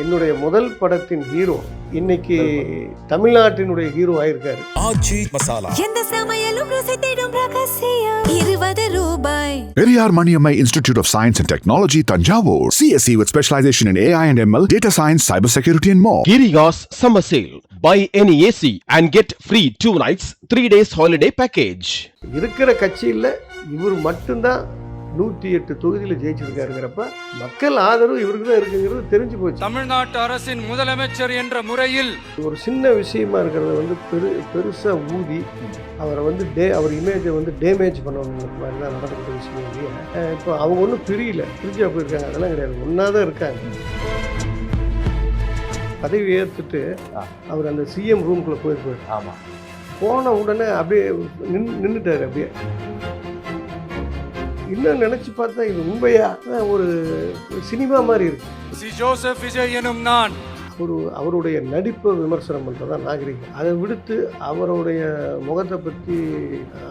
என்னுடைய முதல் படத்தின் ஹீரோ இன்னைக்கு தமிழ்நாட்டினுடைய ஹீரோ ஆயிருக்காரு. ஆச்சி மசாலா எந்த சமையலும் ருசி தேடும் ரகசியம் 20 ரூபாய். Periyar Maniammai Institute of Science and Technology, Tanjavur. CSE with specialization in AI and ML, data science, cybersecurity and more. Giriga's summer sale. Buy any AC and get free 2 nights, 3 days holiday package. இருக்கிற கட்சியில் இவர் மட்டும்தான் 108 தொகுதியில் ஜெயிச்சிருக்காருங்கிறப்ப மக்கள் ஆதரவு இவருக்கு தான் இருக்குங்கிறது தெரிஞ்சு போச்சு. தமிழ்நாட்டு அரசின் முதலமைச்சர் என்ற முறையில் ஒரு சின்ன விஷயமா இருக்கிறத வந்து பெருசா ஊதி அவரை வந்து அவர் இமேஜை வந்து டேமேஜ் பண்ணணுங்கிற மாதிரி தான் நடந்துக்கிட்ட விஷயம் இல்லையா. இப்போ அவங்க ஒன்றும் பிரிஞ்சா போயிருக்காங்க, அதெல்லாம் கிடையாது, ஒன்றா தான் இருக்காங்க. பதவி ஏற்றுட்டு அவர் அந்த சிஎம் ரூம்குள்ளே போயிருப்பார். ஆமாம், போன உடனே அப்படியே நின்றுட்டார். அப்படியே இன்னும் நினச்சி பார்த்தா இது உண்மையா ஒரு சினிமா மாதிரி இருக்கு. சி ஜோசப் விஜய் எனும் நான் அவருடைய நடிப்பை விமர்சனம் பண்ணுறதா நாகரிகம். அதை விடுத்து அவருடைய முகத்தை பற்றி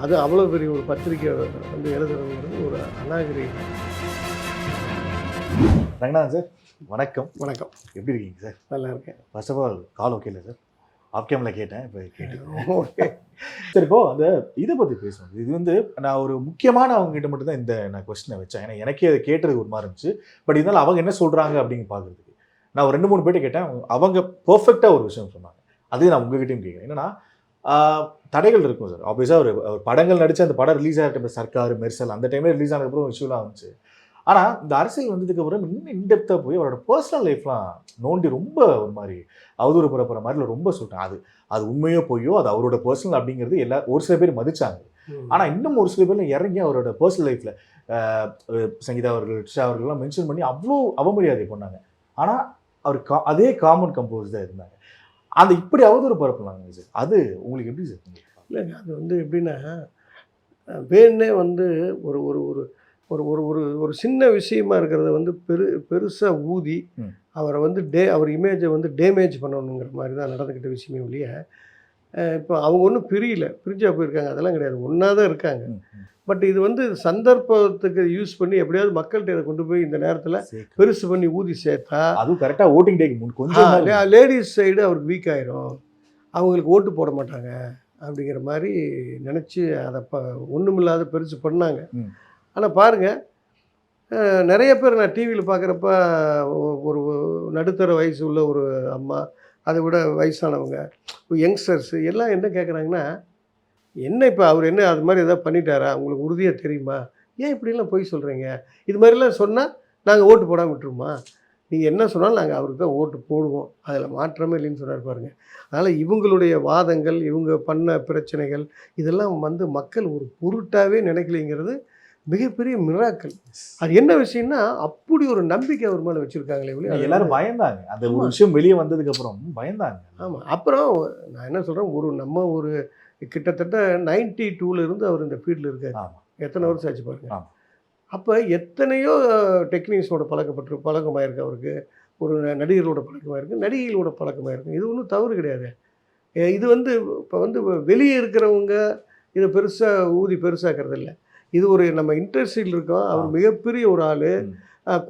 அது அவ்வளோ பெரிய ஒரு பத்திரிக்கை வந்து எழுதுறதுங்கிறது ஒரு அநாகரிகம். ரங்கநாதன் சார் வணக்கம். வணக்கம், எப்படி இருக்கீங்க சார்? நல்லா இருக்கேன். First of all call okay இல்லை சார்? ஆஃப் கேமில் கேட்டேன், இப்போ கேட்டேன். ஓகே சரி, இப்போ அந்த இதை பற்றி பேசுவோம். இது வந்து நான் ஒரு முக்கியமான அவங்ககிட்ட மட்டும் தான் இந்த நான் கொஸ்டினை வச்சேன். ஏன்னா எனக்கே அதை கேட்டதுக்கு ஒரு மாதிரி இருந்துச்சு. பட் இருந்தாலும் அவங்க என்ன சொல்கிறாங்க அப்படின்னு பார்க்குறதுக்கு நான் ஒரு 2-3 பேர்ட்ட கேட்டேன். அவங்க பர்ஃபெக்டாக ஒரு விஷயம் சொன்னாங்க. அதே நான் உங்ககிட்டையும் கேட்குறேன். என்னன்னா தடைகள் இருக்கும் சார். ஆப்வியஸாக ஒரு படங்கள் நடித்து அந்த படம் ரிலீஸ் ஆகிட்ட சர்க்கார் மெர்சல் அந்த டைமில் ரிலீஸ் ஆனதுக்கப்புறம் இஷ்யூலாம் வந்துச்சு. ஆனால் இந்த அரசியல் வந்ததுக்கப்புறம் இன்னும் இன்டெப்த்தாக போய் அவரோட பர்சனல் லைஃப்லாம் நோண்டி ரொம்ப ஒரு மாதிரி அவதூறு பரப்புற மாதிரி ரொம்ப சொல்லிட்டேன். அது உண்மையோ போயோ அது அவரோட பர்சனல் அப்படிங்கிறது ஒரு சில பேர் மதிச்சாங்க. ஆனால் இன்னும் ஒரு சில பேர்ல இறங்கி அவரோட பர்சனல் லைஃப்பில் சங்கீதா அவர்கள், ட்ரிஷா அவர்கள்லாம் மென்ஷன் பண்ணி அவ்வளோ அவமரியாதை பண்ணாங்க. ஆனால் அவர் அதே காமன் கம்போஸ் தான் இருந்தாங்க. அந்த இப்படி அவதூறு பரப்புனாங்க சார். அது உங்களுக்கு எப்படி சார்? இல்லைங்க, அது வந்து எப்படின்னா வேணே வந்து ஒரு ஒரு ஒரு ஒரு ஒரு ஒரு ஒரு சின்ன விஷயமா இருக்கிறத வந்து பெருசாக ஊதி அவரை வந்து அவர் இமேஜை வந்து டேமேஜ் பண்ணணுங்கிற மாதிரி தான் நடந்துக்கிட்ட விஷயமே இல்லையா. இப்போ அவங்க ஒன்றும் பிரிஞ்சா போயிருக்காங்க, அதெல்லாம் கிடையாது, ஒன்றா தான் இருக்காங்க. பட் இது வந்து சந்தர்ப்பத்துக்கு யூஸ் பண்ணி எப்படியாவது மக்கள்கிட்ட இதை கொண்டு போய் இந்த நேரத்தில் பெருசு பண்ணி ஊதி சேர்த்தா அதுவும் கரெக்டாக ஓட்டிங் டேக்கு கொஞ்சம் லேடிஸ் சைடு அவருக்கு வீக் ஆயிரும், அவங்களுக்கு ஓட்டு போட மாட்டாங்க அப்படிங்கிற மாதிரி நினச்சி அதை ஒன்றுமில்லாத பெருசு பண்ணாங்க. ஆனால் பாருங்கள், நிறைய பேர் நான் டிவியில் பார்க்குறப்ப ஒரு நடுத்தர வயசு உள்ள ஒரு அம்மா, அதை விட வயசானவங்க, யங்ஸ்டர்ஸு எல்லாம் என்ன கேட்குறாங்கன்னா, என்ன இப்போ அவர் என்ன அது மாதிரி எதாவது பண்ணிட்டாரா, உங்களுக்கு உறுதியாக தெரியுமா, ஏன் இப்படிலாம் போய் சொல்கிறீங்க, இது மாதிரிலாம் சொன்னால் நாங்கள் ஓட்டு போடாமல் விட்டுருமா, நீங்கள் என்ன சொன்னாலும் நாங்கள் அவருக்கு தான் ஓட்டு போடுவோம், அதில் மாற்றமே இல்லைன்னு சொன்னார் பாருங்கள். அதனால் இவங்களுடைய வாதங்கள், இவங்க பண்ண பிரச்சனைகள் இதெல்லாம் வந்து மக்கள் ஒரு பொருட்டாகவே நினைக்கலைங்கிறது மிகப்பெரிய மிராக்கள். அது என்ன விஷயம்னா அப்படி ஒரு நம்பிக்கை அவர் மேலே வச்சுருக்காங்களே. எல்லாரும் பயந்தாங்க, அந்த ஒரு விஷயம் வெளியே வந்ததுக்கப்புறம் பயந்தாங்க. ஆமாம், அப்புறம் நான் என்ன சொல்கிறேன், நம்ம ஒரு கிட்டத்தட்ட 92 இருந்து அவர் இந்த ஃபீல்டில் இருக்கார். எத்தனை வருஷம் ஆச்சு பாருங்க. அப்போ எத்தனையோ டெக்னீஷியனோட பழக்கமாக இருக்குது அவருக்கு, ஒரு நடிகர்களோட பழக்கமாக இருக்குது, நடிகைகளோட பழக்கமாக இருக்குது. இது ஒன்றும் தவறு கிடையாது. இது வந்து இப்போ வந்து வெளியே இருக்கிறவங்க இதை பெருசாகிறது இல்லை. இது ஒரு நம்ம இண்டஸ்ட்ரியில் இருக்கோம், அவர் மிகப்பெரிய ஒரு ஆள்,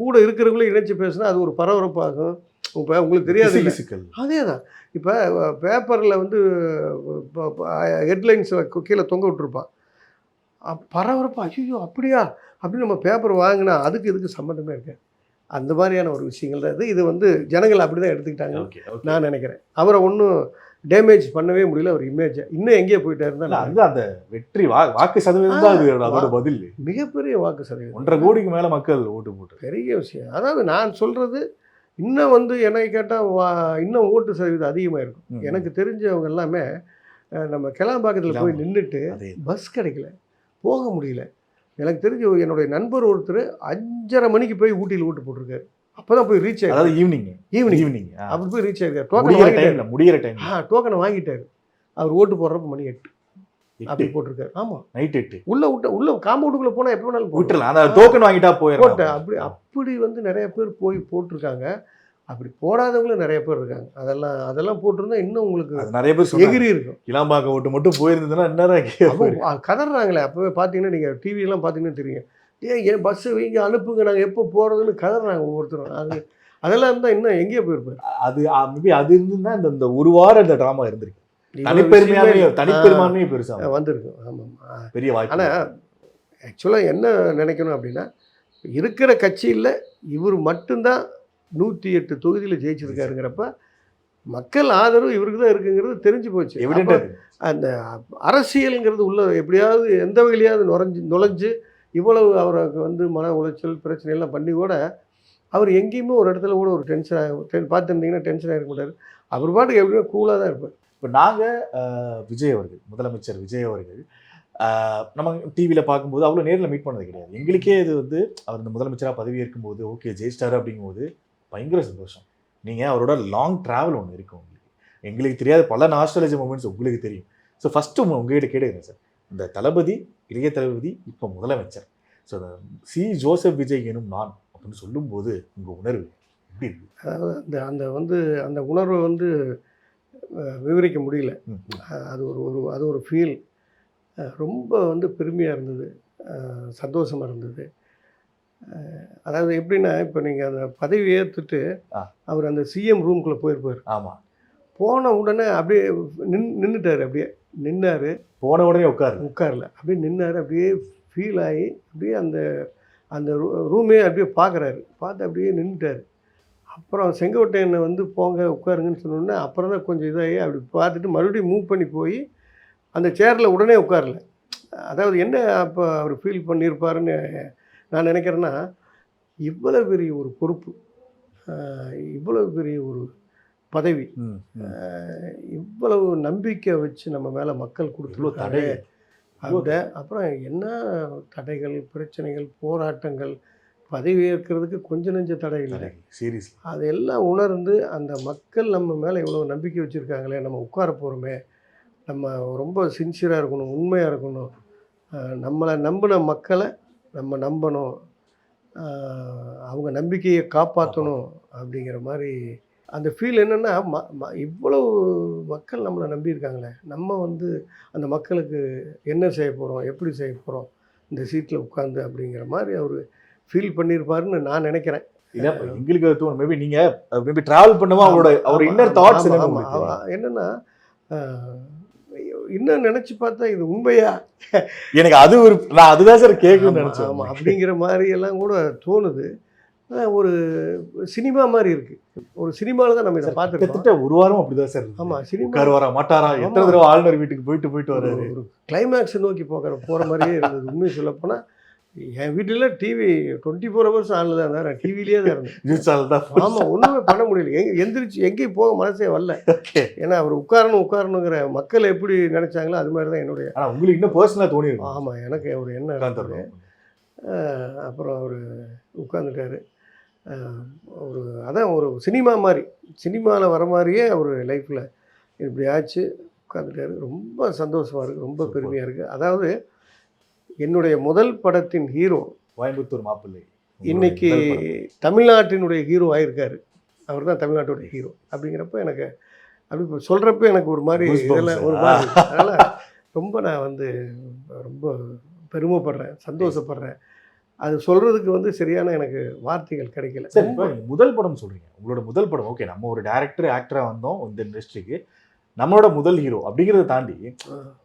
கூட இருக்கிறவங்களும் இணைச்சி பேசுனா அது ஒரு பரபரப்பாகும். இப்போ உங்களுக்கு தெரியாது, அதே தான். இப்போ பேப்பரில் வந்து ஹெட்லைன்ஸில் கீழே தொங்க விட்டுருப்பான், பரபரப்பாக ஐயோ அப்படியா அப்படின்னு நம்ம பேப்பர் வாங்கினா இதுக்கு சம்மந்தமே இருக்காது. அந்த மாதிரியான ஒரு விஷயங்கள் தான் இது வந்து ஜனங்கள் அப்படி தான் எடுத்துக்கிட்டாங்க நான் நினைக்கிறேன். அவரை ஒன்றும் டேமேஜ் பண்ணவே முடியல, அவர் இமேஜை இன்னும் எங்கேயே போயிட்டாருன்னா அந்த வெற்றி வாக்கு சதவீதம் தான் அதோட பதில். மிகப்பெரிய வாக்கு சதவீதம், 1.5 கோடிக்கு மேலே மக்கள் ஓட்டு போட்டு பெரிய விஷயம். அதாவது நான் சொல்கிறது இன்னும் வந்து எனக்கு கேட்டால் இன்னும் ஓட்டு சதவீதம் அதிகமாக இருக்கும். எனக்கு தெரிஞ்சவங்க எல்லாமே நம்ம கிளாம்பாக்கத்தில் போய் நின்றுட்டு பஸ் கிடைக்கல, போக முடியல. எனக்கு தெரிஞ்ச என்னுடைய நண்பர் ஒருத்தர் 5:30 மணிக்கு போய் ஊட்டியில் ஓட்டு போட்டிருக்காரு. அப்போ தான் போய் ரீச் ஆகிடும், அதாவது ஈவினிங் அப்படி போய் ரீச் ஆகிருக்காரு. முடிகிற டைம் டோக்கனை வாங்கிட்டாரு. அவர் ஓட்டு போடுறப்ப மணி 8 அப்படி போட்டிருக்காரு. ஆமாம், நைட் 8 உள்ள காம்பவுண்டுக்குள்ளே போனால் எப்போ வேணாலும் விட்டுலாம், அந்த டோக்கன் வாங்கிட்டா போயிடும். அப்படி வந்து நிறைய பேர் போய் போட்டிருக்காங்க. அப்படி போடாதவங்களும் நிறைய பேர் இருக்காங்க. அதெல்லாம் போட்டிருந்தா இன்னும் உங்களுக்கு நிறைய பேர் எகிரி இருக்கும். கிளாம்பாக்கம் ஓட்டு மட்டும் போயிருந்ததுன்னா என்ன கதறாங்களே. அப்போவே பார்த்தீங்கன்னா நீங்கள் டிவியெல்லாம் பார்த்தீங்கன்னா தெரியும், ஏன் பஸ்ஸு வைங்க அனுப்புங்க, நாங்கள் எப்போ போகிறதுன்னு கதறாங்க ஒவ்வொருத்தரும். அதெல்லாம் இருந்தால் இன்னும் எங்கேயோ போயிருப்பார். அது மேபி அது இருந்துன்னா இந்த ஒரு வாரம் இந்த ட்ராமா இருந்திருக்கு. இவ்வளவு தனிப்பெருமையே பெருசா வந்திருக்கு. ஆமாம். பெரிய வாய்ப்பு. ஆனால் ஆக்சுவலாக என்ன நினைக்கணும் அப்படின்னா, இருக்கிற கட்சியில் இவர் மட்டும்தான் 108 தொகுதியில் ஜெயிச்சிருக்காருங்கிறப்ப மக்கள் ஆதரவு இவருக்கு தான் இருக்குங்கிறது தெரிஞ்சு போச்சு. எவிடென்ட்டா அந்த அரசியலுங்கிறது உள்ள எப்படியாவது எந்த வகையிலையாவது நுழைஞ்சு இவ்வளவு அவருக்கு வந்து மன உளைச்சல் பிரச்சனை எல்லாம் பண்ணி கூட அவர் எங்கேயுமே ஒரு இடத்துல கூட ஒரு டென்ஷன் பார்த்துருந்தீங்கன்னா டென்ஷன் ஆகிருக்க மாட்டார். அவர் பாட்டுக்கு எப்படியோ கூலாக தான் இருப்பார். இப்போ நாங்கள் விஜய் அவர்கள், முதலமைச்சர் விஜய் அவர்கள் நம்ம டிவியில் பார்க்கும்போது அவ்வளோ நேரில் மீட் பண்ணது கிடையாது. எங்களுக்கே இது வந்து அவர் இந்த முதலமைச்சராக பதவி ஏற்கும்போது ஓகே ஜெயிச்சிட்டாரு அப்படிங்கும்போது பயங்கர சந்தோஷம். நீங்கள் அவரோட லாங் ட்ராவல் ஒன்று இருக்கும் உங்களுக்கு. எங்களுக்கு தெரியாத பல நாஸ்டாலஜி மூமெண்ட்ஸ் உங்களுக்கு தெரியும். ஸோ ஃபஸ்ட்டு உங்ககிட்ட கேட்டுக்கிறேன் சார், இந்த தளபதி இளைய தளபதி இப்போ முதலமைச்சர், ஸோ சி ஜோசப் விஜய் எனும் நான் அப்படின்னு சொல்லும்போது உங்கள் உணர்வு எப்படி இருக்கு? அதாவது அந்த உணர்வை வந்து விவரிக்க முடியல. அது ஒரு ஃபீல். ரொம்ப வந்து பெருமையாக இருந்தது, சந்தோஷமாக இருந்தது. அதாவது எப்படின்னா, இப்போ நீங்கள் அந்த பதவி ஏற்றுட்டு அவர் அந்த சிஎம் ரூம்குள்ளே போயிருப்பார். ஆமாம். போன உடனே அப்படியே நின்றுட்டார். அப்படியே நின்னார். போன உடனே உட்காரல, அப்படியே நின்னார். அப்படியே ஃபீல் ஆகி அப்படியே அந்த ரூமே அப்படியே பார்க்குறாரு. பார்த்து அப்படியே நின்றுட்டார். அப்புறம் செங்கோட்டையனை வந்து போங்க உட்காருங்கன்னு சொன்னோடனே அப்புறம் தான் கொஞ்சம் இதாகி அப்படி பார்த்துட்டு மறுபடியும் மூவ் பண்ணி போய் அந்த சேரில் உடனே உட்காரல. அதாவது என்ன அப்போ அவர் ஃபீல் பண்ணியிருப்பாருன்னு நான் நினைக்கிறேன்னா, இவ்வளோ பெரிய ஒரு பொறுப்பு, இவ்வளோ பெரிய ஒரு பதவி, இவ்வளவு நம்பிக்கை வச்சு நம்ம மேலே மக்கள் கொடுத்துருக்காங்க. அப்புறம் என்ன தடைகள், பிரச்சனைகள், போராட்டங்கள், பதவி ஏற்கிறதுக்கு கொஞ்சம் நெஞ்ச தடை இல்லை. சீரியஸ். அதெல்லாம் உணர்ந்து அந்த மக்கள் நம்ம மேலே இவ்வளோ நம்பிக்கை வச்சுருக்காங்களே, நம்ம உட்கார போகிறோமே, நம்ம ரொம்ப சின்சியராக இருக்கணும், உண்மையாக இருக்கணும், நம்மளை நம்பின மக்களை நம்ம நம்பணும், அவங்க நம்பிக்கையை காப்பாற்றணும் அப்படிங்கிற மாதிரி அந்த ஃபீல். என்னென்னா இவ்வளவு மக்கள் நம்மளை நம்பியிருக்காங்களே, நம்ம வந்து அந்த மக்களுக்கு என்ன செய்ய போகிறோம், எப்படி செய்ய போகிறோம் இந்த சீட்டில் உட்காந்து அப்படிங்கிற மாதிரி அவர் ஃபீல் பண்ணியிருப்பாருன்னு நான் நினைக்கிறேன். எங்களுக்கு தோணும் மேபி நீங்கள் மேபி ட்ராவல் பண்ணுவோம் அவரோட இன்னர் தாட்ஸ் என்னென்னா இன்னும் நினச்சி பார்த்தா இது உண்மையா, எனக்கு அது ஒரு நான் அதுதான் சார் கேட்கணும்னு நினச்சேன். ஆமாம், அப்படிங்கிற மாதிரி எல்லாம் கூட தோணுது. ஒரு சினிமா மாதிரி இருக்குது. ஒரு சினிமாவில் தான் நம்ம இதை பார்த்துருக்கோம். ஒரு வாரம் அப்படிதான் சார். ஆமாம், சினிமா வர மாட்டாரா, எத்தனை தடவை ஆளுநர் வீட்டுக்கு போயிட்டு வர்றாரு. ஒரு கிளைமேக்ஸ் நோக்கி போகிற மாதிரியே இருந்தது. உண்மையை சொல்லப்போனால் என் வீட்டில் டிவி 24 hours ஆனில் தான் இருந்தார். நான் டிவிலேயே தான் இருந்தேன். ஆமாம், ஒன்றுமே பண்ண முடியல. எந்திரிச்சு எங்கேயும் போக மனசே வரல. ஏன்னா அவர் உட்காரணுங்கிற மக்கள் எப்படி நினச்சாங்களோ அது மாதிரி தான் என்னுடைய. ஆனால் உங்களுக்கு இன்னும் பர்சனலாக தோணி இருக்கும். ஆமாம், எனக்கு ஒரு எண்ணம் இருந்தது. அப்புறம் அவர் உட்காந்துட்டார். ஒரு சினிமா மாதிரி, சினிமாவில் வர மாதிரியே அவர் லைஃப்பில் இப்படி ஆச்சு. உட்காந்துட்டார். ரொம்ப சந்தோஷமாக இருக்குது, ரொம்ப பெருமையாக இருக்குது. அதாவது என்னுடைய முதல் படத்தின் ஹீரோ கோயம்புத்தூர் மாப்பிள்ளை இன்னைக்கு தமிழ்நாட்டினுடைய ஹீரோ ஆயிருக்காரு. அவர் தான் தமிழ்நாட்டுடைய ஹீரோ. அப்படிங்கிறப்ப எனக்கு அப்படி சொல்கிறப்ப எனக்கு ஒரு மாதிரி இதெல்லாம் ஒரு மாதிரி. அதனால் ரொம்ப நான் வந்து ரொம்ப பெருமைப்படுறேன், சந்தோஷப்படுறேன். அது சொல்கிறதுக்கு வந்து சரியான எனக்கு வார்த்தைகள் கிடைக்கல. சரி, இப்போ முதல் படம் சொல்கிறீங்க, உங்களோட முதல் படம். ஓகே, நம்ம ஒரு டேரக்டர் ஆக்டராக வந்தோம் இந்த இண்டஸ்ட்ரிக்கு, நம்மளோட முதல் ஹீரோ அப்படிங்கிறத தாண்டி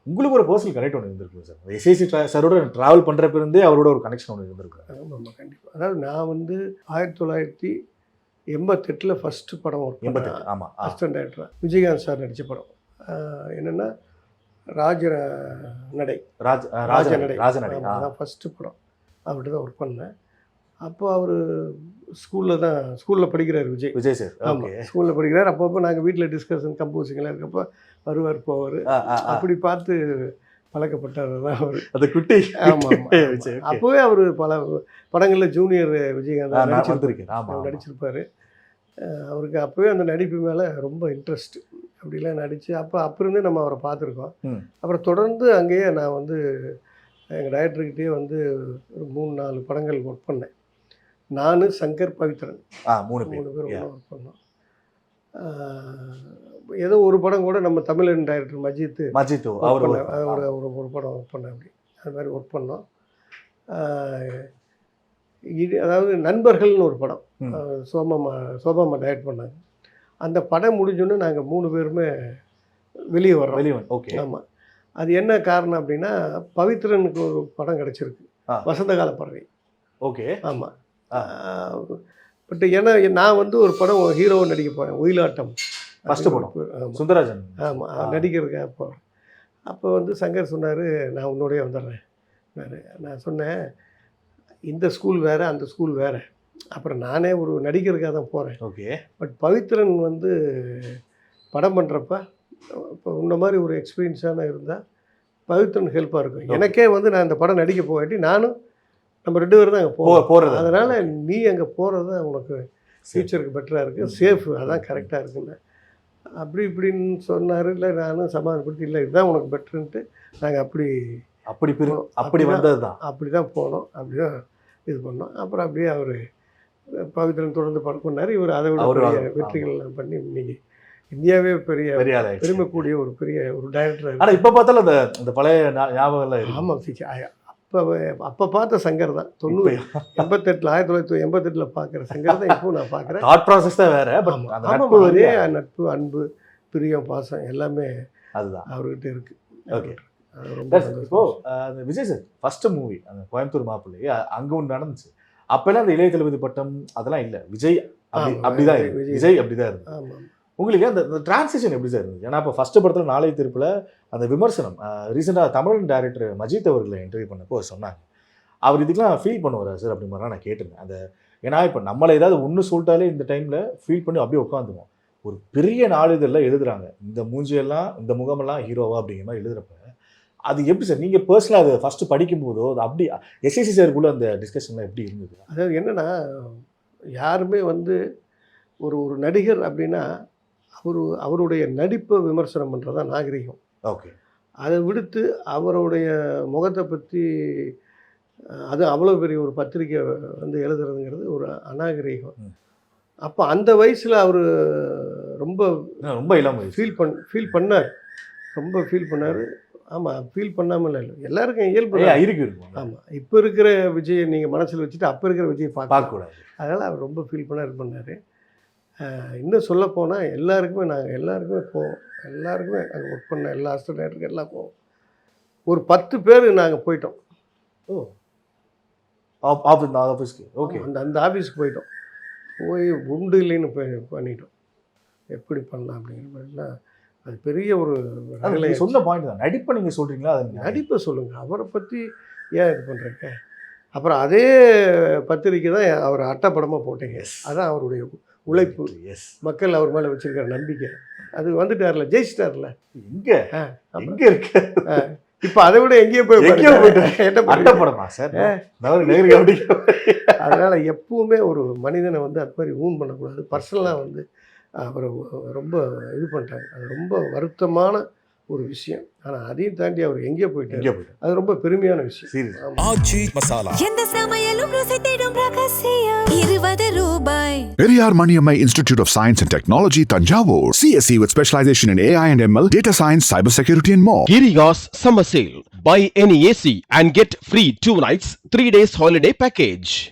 உங்களுக்கு ஒரு பர்சனல் கனெக்ட் ஒன்று இருந்திருக்கு சார். எஸ்ஏசி சாரோட ட்ராவல் பண்ணுறப்ப இருந்தே அவரோட ஒரு கனெக்ஷன் ஒன்று இருந்திருக்கு. ஆமாம், கண்டிப்பாக. அதாவது நான் வந்து 1988 ஃபஸ்ட்டு படம் ஒர்க் பண்ணேன். ஆமாம், அசிஸ்டன்ட் டைரக்டராக விஜயகாந்த் சார் நடித்த படம் என்னென்னா ராஜநடை. அதான் ஃபஸ்ட்டு படம். அவர்கிட்ட தான் ஒர்க் பண்ணேன். அப்போ அவர் ஸ்கூலில் படிக்கிறார் விஜய் சார். ஆமாம், ஸ்கூலில் படிக்கிறார். அப்பப்போ நாங்கள் வீட்டில் டிஸ்கஷன் கம்போசிங்லாம் இருக்கப்போ வருவார் போவார். அப்படி பார்த்து பழக்கப்பட்டவர் தான் அவர். அது குட்டி. ஆமாம், அப்போவே அவர் பல படங்களில் ஜூனியர் விஜயகாந்த் நடிச்சிருப்பார். அவருக்கு அப்போவே அந்த நடிப்பு மேலே ரொம்ப இன்ட்ரெஸ்ட். அப்படிலாம் நடித்து அப்போ இருந்தே நம்ம அவரை பார்த்துருக்கோம். அப்புறம் தொடர்ந்து அங்கேயே நான் வந்து எங்கள் டைரக்டர்கிட்டே வந்து ஒரு 3-4 படங்கள் ஒர்க் பண்ணேன். நான், சங்கர், பவித்ரன் 3 பேர் ஒர்க் பண்ணோம். ஏதோ ஒரு படம் கூட நம்ம தமிழன் டைரக்டர் மஜித் ஒரு படம் ஒர்க் பண்ணேன். அப்படி அது மாதிரி ஒர்க் பண்ணோம். இது அதாவது நண்பர்கள்னு ஒரு படம் ம். சோபாமா டைரக்ட் பண்ணாங்க. அந்த படம் முடிஞ்சோன்னே நாங்கள் 3 பேருமே வெளியே வர்றோம். வெளிவன். ஓகே. ஆமாம். அது என்ன காரணம் அப்படின்னா, பவித்ரனுக்கு ஒரு படம் கிடச்சிருக்கு, ஆ. வசந்த கால பறவை. ஓகே. ஆமாம். ஆ. பட் ஏன்னா நான் வந்து ஒரு படம் ஹீரோவை நடிக்க போகிறேன், ஒயிலாட்டம். First படம். ஆமாம் சுந்தரராஜன். ஆமாம், நடிக்கிறதுக்காக போகிறேன். அப்போ வந்து சங்கர் சொன்னார், நான் உன்னோடய வந்துடுறேன். நான் சொன்னேன், இந்த ஸ்கூல் வேறு, அந்த ஸ்கூல் வேறு. அப்புறம் நானே ஒரு நடிக்கிறதுக்காக தான் போகிறேன். ஓகே. பட் பவித்ரன் வந்து படம் பண்ணுறப்ப இப்போ உன்ன மாதிரி ஒரு எக்ஸ்பீரியன்ஸான இருந்தால் பவித்ரன் ஹெல்ப்பாக இருக்கும். எனக்கே வந்து நான் இந்த படம் நடிக்க போகாட்டி நானும் நம்ம 2 பேரும் தான் அங்கே போறது. அதனால் நீ அங்கே போகிறது தான் உனக்கு ஃப்யூச்சருக்கு பெட்டராக இருக்குது, சேஃபு, அதான் கரெக்டாக இருக்குன்னு அப்படி இப்படின்னு சொன்னார். இல்லை நானும் சமாதானப்படுத்தி, இல்லை இதுதான் உனக்கு பெட்டருன்ட்டு நாங்கள் அப்படி வந்தது தான். அப்படி தான் போனோம், அப்படி தான் இது பண்ணோம். அப்புறம் அப்படியே அவர் பவித்ரன் தொடர்ந்து படம் பண்ணார். இவர் அதை விட பெரிய வெற்றிகள்லாம் பண்ணி இன்னைக்கு இந்தியாவே பெருமைக்கூடிய ஒரு பெரிய ஒரு டைரக்டர். ஆனால் இப்போ பார்த்தாலும் அந்த பழைய ஞாபகம்லாம் இருக்கு. ஆமாம், அப்போ பார்த்த சங்கர் தான் 1988 பார்க்குற சங்கர் தான் இப்போ நான் பார்க்குறேன். தாட் ப்ராசஸ் தான் வேற. அதே நட்பு, அன்பு, பிரியம், பாசம் எல்லாமே அதுதான் அவர்கிட்ட இருக்கு. ஓகே. இப்போ அந்த விஜய் சார் ஃபர்ஸ்ட் மூவி அந்த கோயம்புத்தூர் மாப்பிள்ளை அங்கே ஒன்று நடந்துச்சு. அப்பெல்லாம் அந்த இளைய தளபதி பட்டம் அதெல்லாம் இல்லை. விஜய் அப்படிதான் இருக்கு. விஜய் அப்படிதான் இருக்கு. ஆமாம். உங்களுக்கு அந்த டிரான்சிஷன் எப்படி சார் இருந்துச்சு? ஏன்னா இப்போ ஃபர்ஸ்ட் படத்தில் நாளை திருப்பில் அந்த விமர்சனம் ரீசெண்டாக தமிழ் டைரக்டர் மஜித் அவர்களை இன்டர்வியூ பண்ணப்போ சொன்னாங்க, அவர் இதுக்கெல்லாம் ஃபீல் பண்ணுவார் சார் அப்படி மாதிரிலாம் நான் கேட்டிருந்தேன். அந்த ஏன்னா இப்போ நம்மளை ஏதாவது ஒன்று சொல்லிட்டாலே இந்த டைமில் ஃபீல் பண்ணி அப்படியே உட்காந்துவோம். ஒரு பெரிய நாளிதழில் எழுதுறாங்க, இந்த மூஞ்சியெல்லாம் இந்த முகமெல்லாம் ஹீரோவா அப்படிங்கிற மாதிரி எழுதுறப்ப அது எப்படி சார் நீங்கள் பர்சனலாக அதை ஃபஸ்ட்டு படிக்கும்போதோ அது அப்படி எஸ்எஸ்சி சாருக்குள்ளே அந்த டிஸ்கஷன்லாம் எப்படி இருந்தது? அதாவது என்னென்னா, யாருமே வந்து ஒரு நடிகர் அப்படின்னா அவருடைய நடிப்பை விமர்சனம் பண்ணுறது தான் நாகரிகம். ஓகே. அதை விடுத்து அவருடைய முகத்தை பற்றி அது அவ்வளோ பெரிய ஒரு பத்திரிக்கை வந்து எழுதுறதுங்கிறது ஒரு அநாகரிகம். அப்போ அந்த வயசில் அவர் ரொம்ப இல்லாமல் ஃபீல் பண்ணார், ரொம்ப ஃபீல் பண்ணார். ஆமாம், ஃபீல் பண்ணாமல் இல்லை, எல்லாருக்கும் இயல்பு இருக்கும். ஆமாம், இப்போ இருக்கிற விஜயை நீங்கள் மனசில் வச்சுட்டு அப்போ இருக்கிற விஜயை பார்க்கக்கூடாது. அதனால் அவர் ரொம்ப ஃபீல் பண்ணார். இன்னும் சொல்லப்போனால் எல்லாருக்குமே போவோம், எல்லாருக்குமே அங்கே ஒர்க் பண்ண எல்லா அசிஸ்டன்ட் எல்லாம் போவோம். ஒரு 10 பேர் நாங்கள் போயிட்டோம். ஆஃபீஸ்க்கு. ஓகே. அந்த ஆஃபீஸ்க்கு போயிட்டோம். போய் உண்டு இல்லைன்னு பண்ணிட்டோம். எப்படி பண்ணலாம் அப்படிங்கிற மாதிரிலாம் அது பெரிய ஒரு சொன்ன பாயிண்ட் தான். நடிப்பை நீங்கள் சொல்கிறீங்களா? அது நடிப்பை சொல்லுங்கள், அவரை பற்றி ஏன் இது பண்ணுறீங்க? அப்புறம் அதே பத்திரிக்கை தான் அவர் அட்டைப்படமாக போட்டீங்க. அதான் அவருடைய உழைப்பு, மக்கள் அவர் மேலே வச்சிருக்கிற நம்பிக்கை. அது வந்துட்டார்ல, ஜெயிச்சிட்டார்ல. எங்கே இருக்கு இப்போ அதை விட எங்கேயோ போயிட்டோமா சார்? அதனால் எப்பவுமே ஒரு மனிதனை வந்து அது மாதிரி ஊன் பண்ணக்கூடாது. பர்சனலாக வந்து அவரை ரொம்ப இது பண்ணிட்டாங்க. அது ரொம்ப வருத்தமான ஒரு விஷயம். ஆனால் அதையும் தாண்டி அவர் எங்கேயோ போயிட்டாரு. அது ரொம்ப பெருமையான விஷயம். ஆச்சி மசாலா, எந்த சமையலும் ருசி தேடும் ரகசியம். 20 ரூபாய். Periyar Maniammai Institute of Science and Technology, Tanjavur. CSE with specialization in AI and ML, data science, cybersecurity and more. Kirigas Summer Sale. Buy any AC and get free 2 nights, 3 days holiday package.